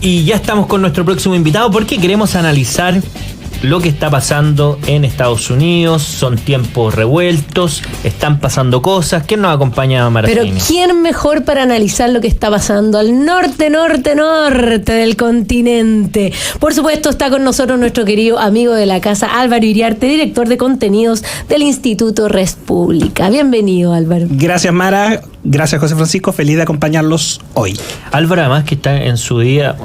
Y ya estamos con nuestro próximo invitado porque queremos analizar lo que está pasando en Estados Unidos. Son tiempos revueltos, están pasando cosas. ¿Quién nos acompaña, Maracini? Pero ¿quién mejor para analizar lo que está pasando al norte del continente? Por supuesto, está con nosotros nuestro querido amigo de la casa, Álvaro Iriarte, director de contenidos del Instituto Res Pública. Bienvenido, Álvaro. Gracias, Mara. Gracias, José Francisco. Feliz de acompañarlos hoy. Álvaro, además que está en su día...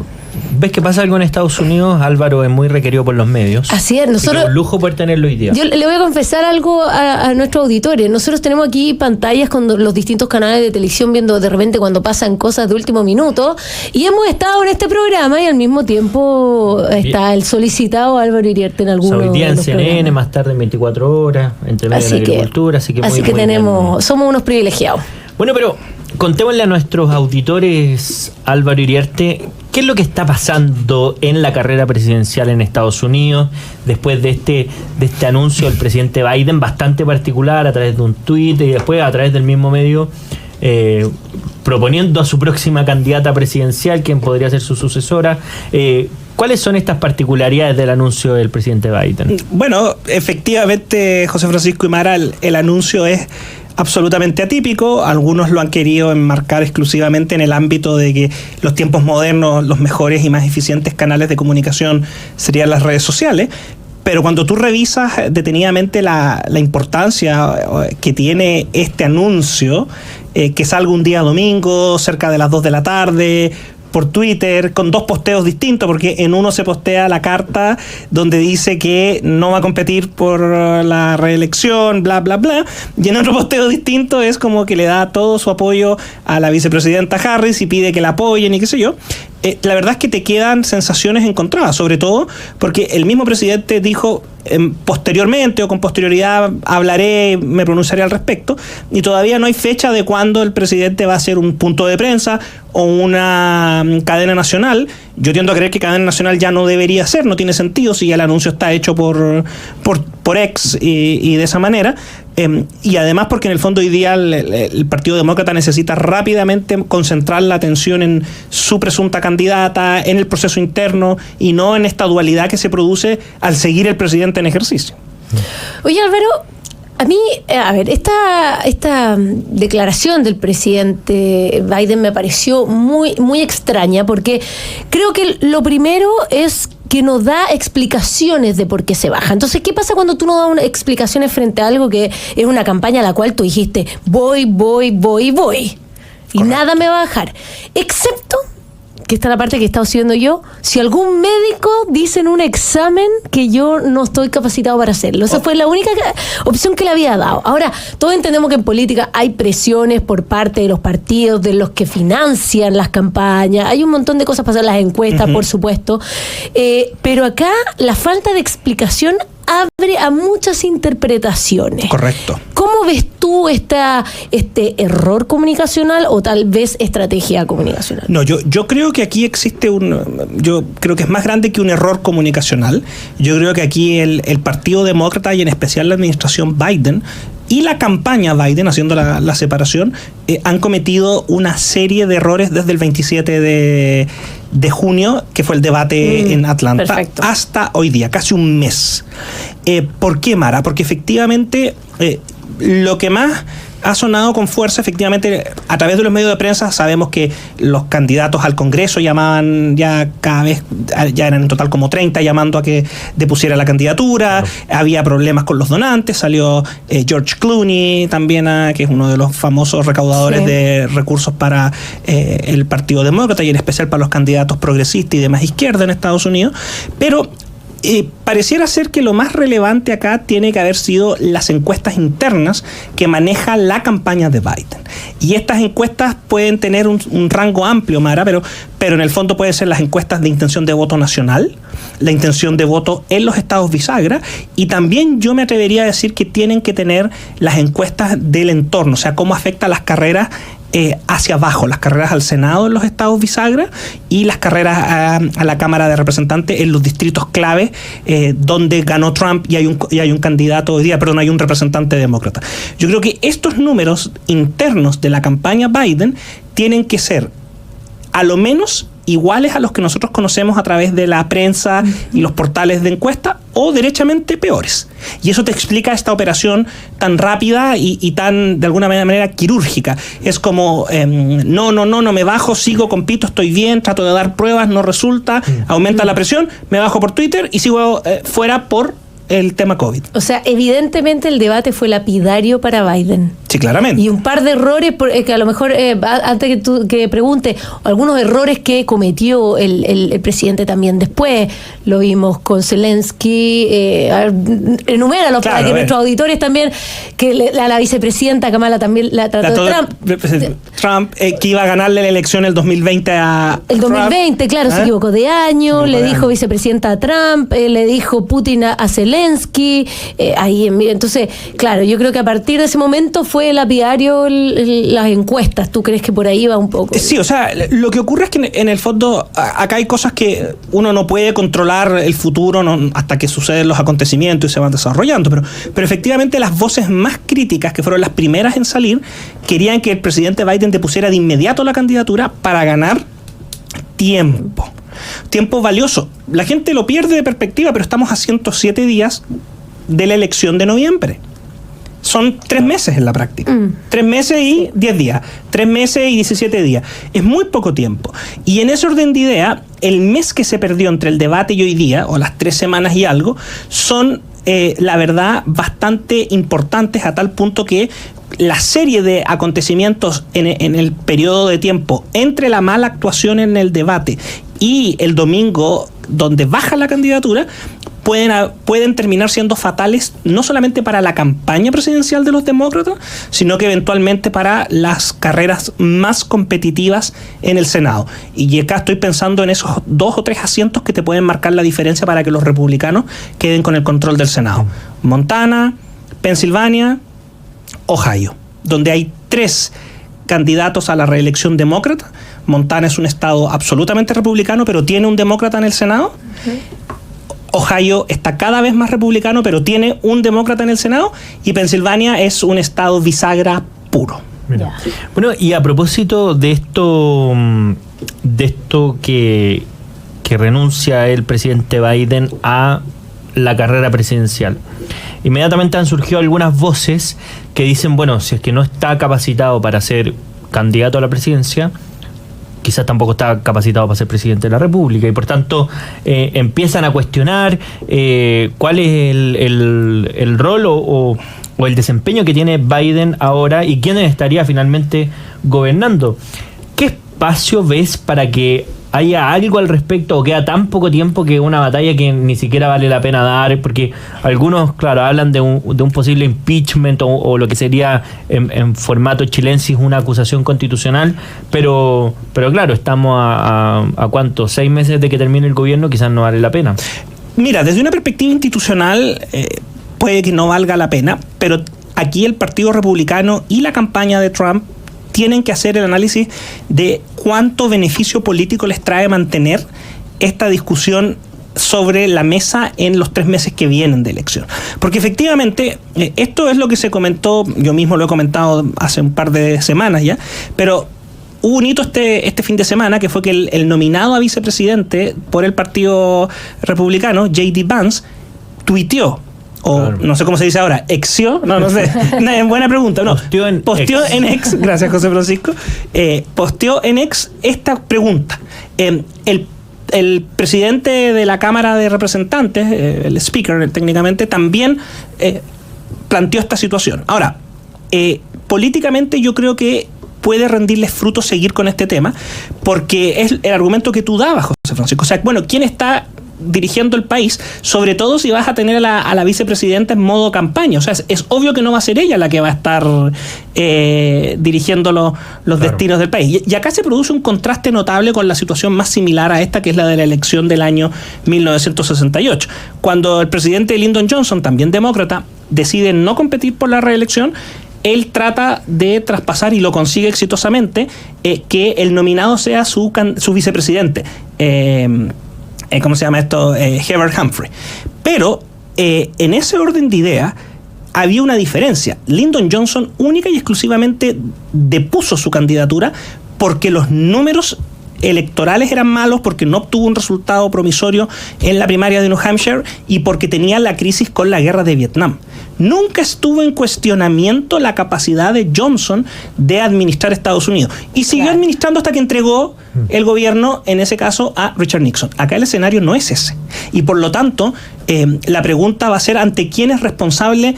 ¿Ves que pasa algo en Estados Unidos? Álvaro es muy requerido por los medios. Así es, nosotros... Es un lujo poder tenerlo hoy día. Yo le voy a confesar algo a nuestro auditorio. Nosotros tenemos aquí pantallas con los distintos canales de televisión viendo de repente cuando pasan cosas de último minuto. Y hemos estado en este programa y al mismo tiempo está el solicitado Álvaro Iriarte en algunos hoy día en CNN, programas. más tarde en 24 horas, entre medio de la agricultura. Así que muy tenemos, somos unos privilegiados. Bueno, pero contémosle a nuestros auditores, Álvaro Iriarte, ¿qué es lo que está pasando en la carrera presidencial en Estados Unidos después de este anuncio del presidente Biden, bastante particular, a través de un tuit y después a través del mismo medio, proponiendo a su próxima candidata presidencial, quien podría ser su sucesora? ¿Cuáles son estas particularidades del anuncio del presidente Biden? Bueno, efectivamente, José Francisco y Mara, el anuncio es absolutamente atípico. Algunos lo han querido enmarcar exclusivamente en el ámbito de que los tiempos modernos, los mejores y más eficientes canales de comunicación serían las redes sociales. Pero cuando tú revisas detenidamente la importancia que tiene este anuncio, que salga un día domingo, cerca de las 2 de la tarde, por Twitter, con 2 posteos distintos, porque en uno se postea la carta donde dice que no va a competir por la reelección, bla, bla, bla, y en otro posteo distinto es como que le da todo su apoyo a la vicepresidenta Harris y pide que la apoyen y qué sé yo. La verdad es que te quedan sensaciones encontradas, sobre todo porque el mismo presidente dijo posteriormente o con posterioridad hablaré, me pronunciaré al respecto, y todavía no hay fecha de cuándo el presidente va a hacer un punto de prensa o una cadena nacional. Yo tiendo a creer que cadena nacional ya no debería ser, no tiene sentido si ya el anuncio está hecho por X y de esa manera. Y además porque en el fondo hoy día el Partido Demócrata necesita rápidamente concentrar la atención en su presunta candidata, en el proceso interno y no en esta dualidad que se produce al seguir el presidente en ejercicio. Oye, Álvaro, a mí, esta declaración del presidente Biden me pareció muy, muy extraña, porque creo que lo primero es que no da explicaciones de por qué se baja. Entonces, ¿qué pasa cuando tú no das explicaciones frente a algo que es una campaña a la cual tú dijiste voy y Correcto. nada me va a bajar? Excepto, que está la parte que he estado haciendo yo, si algún médico dice en un examen que yo no estoy capacitado para hacerlo. Esa fue la única opción que le había dado. Ahora, todos entendemos que en política hay presiones por parte de los partidos, de los que financian las campañas, hay un montón de cosas para hacer las encuestas, por supuesto, pero acá la falta de explicación abre a muchas interpretaciones. Correcto. ¿Cómo ves tú este error comunicacional o tal vez estrategia comunicacional? No, yo creo que aquí existe yo creo que es más grande que un error comunicacional. Yo creo que aquí el Partido Demócrata y en especial la administración Biden y la campaña Biden, haciendo la separación, han cometido una serie de errores desde el 27 de junio, que fue el debate en Atlanta, perfecto, hasta hoy día, casi un mes. ¿Por qué, Mara? Porque efectivamente lo que más ha sonado con fuerza, efectivamente, a través de los medios de prensa sabemos que los candidatos al Congreso llamaban ya cada vez, ya eran en total como 30 llamando a que depusiera la candidatura. Claro. Había problemas con los donantes, salió George Clooney también, que es uno de los famosos recaudadores de recursos para el Partido Demócrata y en especial para los candidatos progresistas y de más izquierda en Estados Unidos, pero pareciera ser que lo más relevante acá tiene que haber sido las encuestas internas que maneja la campaña de Biden. Y estas encuestas pueden tener un rango amplio, Mara, pero en el fondo pueden ser las encuestas de intención de voto nacional, la intención de voto en los estados bisagra, y también yo me atrevería a decir que tienen que tener las encuestas del entorno, o sea, cómo afecta las carreras hacia abajo, las carreras al Senado en los estados bisagra y las carreras a la Cámara de Representantes en los distritos clave donde ganó Trump y hay un candidato hoy día, hay un representante demócrata. Yo creo que estos números internos de la campaña Biden tienen que ser a lo menos iguales a los que nosotros conocemos a través de la prensa y los portales de encuesta, o derechamente peores. Y eso te explica esta operación tan rápida y tan, de alguna manera, quirúrgica. Es como, no me bajo, sigo, compito, estoy bien, trato de dar pruebas, no resulta, aumenta la presión, me bajo por Twitter y sigo fuera por el tema COVID. O sea, evidentemente el debate fue lapidario para Biden. Sí, claramente. Y un par de errores, que a lo mejor, antes que pregunte, algunos errores que cometió el presidente también después. Lo vimos con Zelensky, enuméralos para que nuestros auditores también, que la vicepresidenta Kamala también la trató de Trump. Trump, que iba a ganarle la elección el 2020 a el 2020, Trump. Claro, se equivocó de año, le dijo vicepresidenta a Trump, le dijo Putin a Zelensky. Entonces, claro, yo creo que a partir de ese momento fue lapidario las encuestas. ¿Tú crees que por ahí va un poco? Sí, o sea, lo que ocurre es que en el fondo acá hay cosas que uno no puede controlar el futuro hasta que suceden los acontecimientos y se van desarrollando, pero efectivamente las voces más críticas, que fueron las primeras en salir, querían que el presidente Biden depusiera de inmediato la candidatura para ganar tiempo valioso. La gente lo pierde de perspectiva, pero estamos a 107 días de la elección de noviembre. Son 3 meses en la práctica. 3 meses y 10 días. 3 meses y 17 días. Es muy poco tiempo. Y en ese orden de idea, el mes que se perdió entre el debate y hoy día, o las 3 semanas y algo, son, la verdad, bastante importantes, a tal punto que la serie de acontecimientos en el periodo de tiempo entre la mala actuación en el debate y el domingo, donde baja la candidatura, pueden terminar siendo fatales no solamente para la campaña presidencial de los demócratas, sino que eventualmente para las carreras más competitivas en el Senado. Y acá estoy pensando en esos 2 o 3 asientos que te pueden marcar la diferencia para que los republicanos queden con el control del Senado. Montana, Pensilvania, Ohio, donde hay 3 candidatos a la reelección demócrata. Montana es un estado absolutamente republicano, pero tiene un demócrata en el Senado. Ohio está cada vez más republicano, pero tiene un demócrata en el Senado. Y Pensilvania es un estado bisagra puro. Mira. Bueno, y a propósito de esto que renuncia el presidente Biden a la carrera presidencial, inmediatamente han surgido algunas voces que dicen, bueno, si es que no está capacitado para ser candidato a la presidencia, quizás tampoco está capacitado para ser presidente de la República, y por tanto empiezan a cuestionar cuál es el rol o el desempeño que tiene Biden ahora y quién estaría finalmente gobernando. ¿Qué espacio ves para que haya algo al respecto, o queda tan poco tiempo que una batalla que ni siquiera vale la pena dar? Porque algunos, claro, hablan de un posible impeachment o lo que sería en formato chilensis una acusación constitucional, pero claro, estamos a ¿cuánto? 6 meses de que termine el gobierno, quizás no vale la pena. Mira, desde una perspectiva institucional puede que no valga la pena, pero aquí el Partido Republicano y la campaña de Trump tienen que hacer el análisis de cuánto beneficio político les trae mantener esta discusión sobre la mesa en los 3 meses que vienen de elección. Porque efectivamente, esto es lo que se comentó, yo mismo lo he comentado hace un par de semanas ya, pero hubo un hito este fin de semana, que fue que el nominado a vicepresidente por el Partido Republicano, J.D. Vance, tuiteó, o claro, no sé cómo se dice ahora, exió, no sé, buena pregunta, no, posteó en X, gracias José Francisco, posteó en X esta pregunta. El presidente de la Cámara de Representantes, el speaker técnicamente, también planteó esta situación. Ahora, políticamente yo creo que puede rendirles fruto seguir con este tema, porque es el argumento que tú dabas, José Francisco. O sea, bueno, ¿quién está dirigiendo el país? Sobre todo si vas a tener a la vicepresidenta en modo campaña. O sea, es obvio que no va a ser ella la que va a estar dirigiendo los claro, destinos del país. Y acá se produce un contraste notable con la situación más similar a esta, que es la de la elección del año 1968, cuando el presidente Lyndon Johnson, también demócrata, decide no competir por la reelección. Él trata de traspasar, y lo consigue exitosamente, que el nominado sea su vicepresidente. ¿Cómo se llama esto? Herbert Humphrey. Pero en ese orden de idea había una diferencia. Lyndon Johnson única y exclusivamente depuso su candidatura porque los números electorales eran malos porque no obtuvo un resultado promisorio en la primaria de New Hampshire y porque tenía la crisis con la guerra de Vietnam. Nunca estuvo en cuestionamiento la capacidad de Johnson de administrar Estados Unidos. Y siguió administrando hasta que entregó el gobierno, en ese caso, a Richard Nixon. Acá el escenario no es ese. Y por lo tanto, la pregunta va a ser ante quién es responsable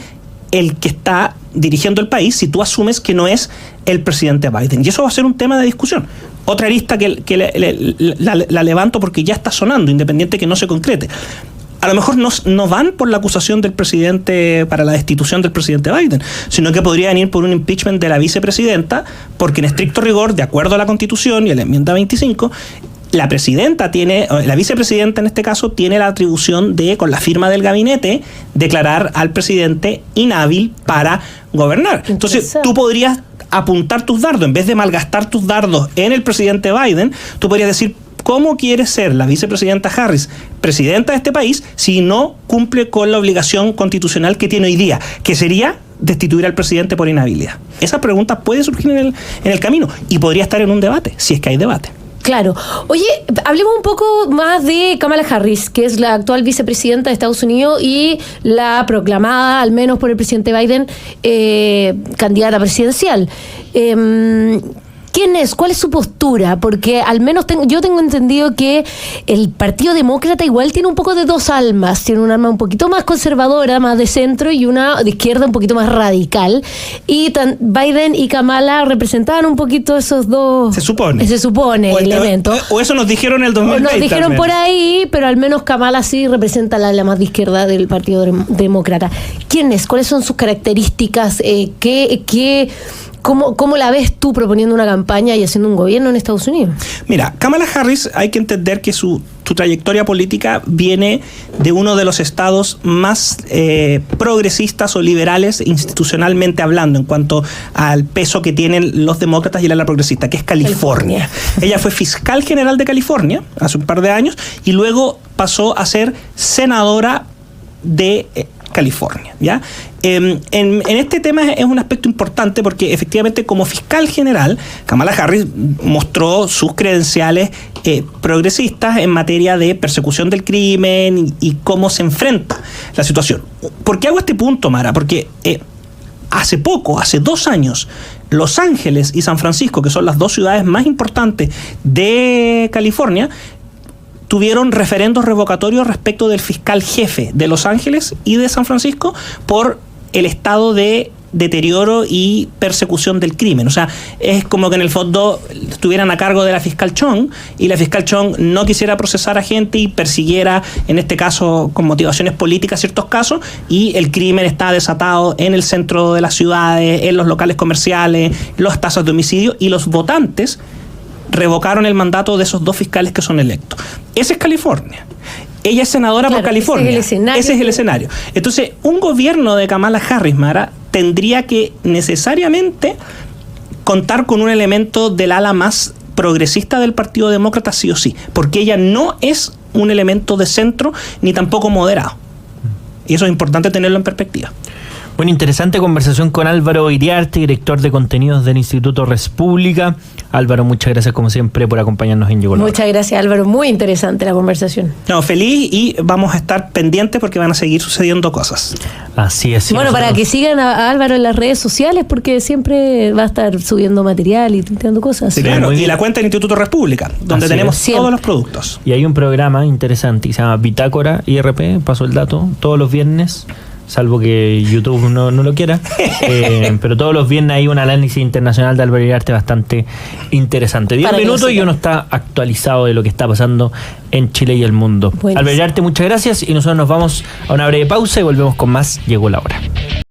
el que está dirigiendo el país si tú asumes que no es el presidente Biden. Y eso va a ser un tema de discusión. Otra arista que la levanto porque ya está sonando, independiente que no se concrete. A lo mejor no van por la acusación del presidente para la destitución del presidente Biden, sino que podrían ir por un impeachment de la vicepresidenta, porque en estricto rigor, de acuerdo a la Constitución y a la enmienda 25, la vicepresidenta en este caso, tiene la atribución de, con la firma del gabinete, declarar al presidente inhábil para gobernar. Entonces, tú podrías apuntar tus dardos, en vez de malgastar tus dardos en el presidente Biden, tú podrías decir, ¿cómo quiere ser la vicepresidenta Harris presidenta de este país si no cumple con la obligación constitucional que tiene hoy día, que sería destituir al presidente por inhabilidad? Esa pregunta puede surgir en el camino y podría estar en un debate, si es que hay debate. Claro. Oye, hablemos un poco más de Kamala Harris, que es la actual vicepresidenta de Estados Unidos y la proclamada, al menos por el presidente Biden, candidata presidencial. ¿Quién es? ¿Cuál es su postura? Porque al menos yo tengo entendido que el Partido Demócrata igual tiene un poco de dos almas. Tiene un alma un poquito más conservadora, más de centro, y una de izquierda un poquito más radical. Y Biden y Kamala representaban un poquito esos dos... Se supone elementos. O eso nos dijeron en el 2020. Nos dijeron por ahí, pero al menos Kamala sí representa la ala más de izquierda del Partido Demócrata. ¿Quién es? ¿Cuáles son sus características? ¿Cómo la ves tú proponiendo una campaña y haciendo un gobierno en Estados Unidos? Mira, Kamala Harris, hay que entender que su trayectoria política viene de uno de los estados más progresistas o liberales institucionalmente hablando en cuanto al peso que tienen los demócratas y el ala progresista, que es California. Ella fue fiscal general de California hace un par de años y luego pasó a ser senadora de California, ¿ya? En este tema es un aspecto importante porque efectivamente como fiscal general Kamala Harris mostró sus credenciales progresistas en materia de persecución del crimen y cómo se enfrenta la situación. ¿Por qué hago este punto, Mara? Porque hace 2 años, Los Ángeles y San Francisco, que son las dos ciudades más importantes de California, tuvieron referendos revocatorios respecto del fiscal jefe de Los Ángeles y de San Francisco por el estado de deterioro y persecución del crimen. O sea, es como que en el fondo estuvieran a cargo de la fiscal Chong y la fiscal Chong no quisiera procesar a gente y persiguiera, en este caso, con motivaciones políticas ciertos casos, y el crimen está desatado en el centro de las ciudades, en los locales comerciales, las tasas de homicidio, y los votantes revocaron el mandato de esos dos fiscales que son electos. Ese es California. Ella es senadora por California. Ese es el escenario. Entonces, un gobierno de Kamala Harris, Mara, tendría que necesariamente contar con un elemento del ala más progresista del Partido Demócrata, sí o sí, porque ella no es un elemento de centro ni tampoco moderado. Y eso es importante tenerlo en perspectiva. Bueno, interesante conversación con Álvaro Iriarte, director de contenidos del Instituto Respública. Álvaro, muchas gracias como siempre por acompañarnos en Llegó la Hora. Muchas gracias, Álvaro. Muy interesante la conversación. No, feliz, y vamos a estar pendientes porque van a seguir sucediendo cosas. Así es. Bueno, para que sigan a Álvaro en las redes sociales, porque siempre va a estar subiendo material y tuiteando cosas. Sí, claro, y la cuenta del Instituto República, donde tenemos todos los productos. Y hay un programa interesante que se llama Bitácora IRP, paso el dato, todos los viernes, salvo que YouTube no lo quiera, pero todos los viernes hay un análisis internacional de Álvaro Iriarte bastante interesante. 10 minutos y uno está actualizado de lo que está pasando en Chile y el mundo. Álvaro Iriarte, muchas gracias, y nosotros nos vamos a una breve pausa y volvemos con más Llegó la Hora.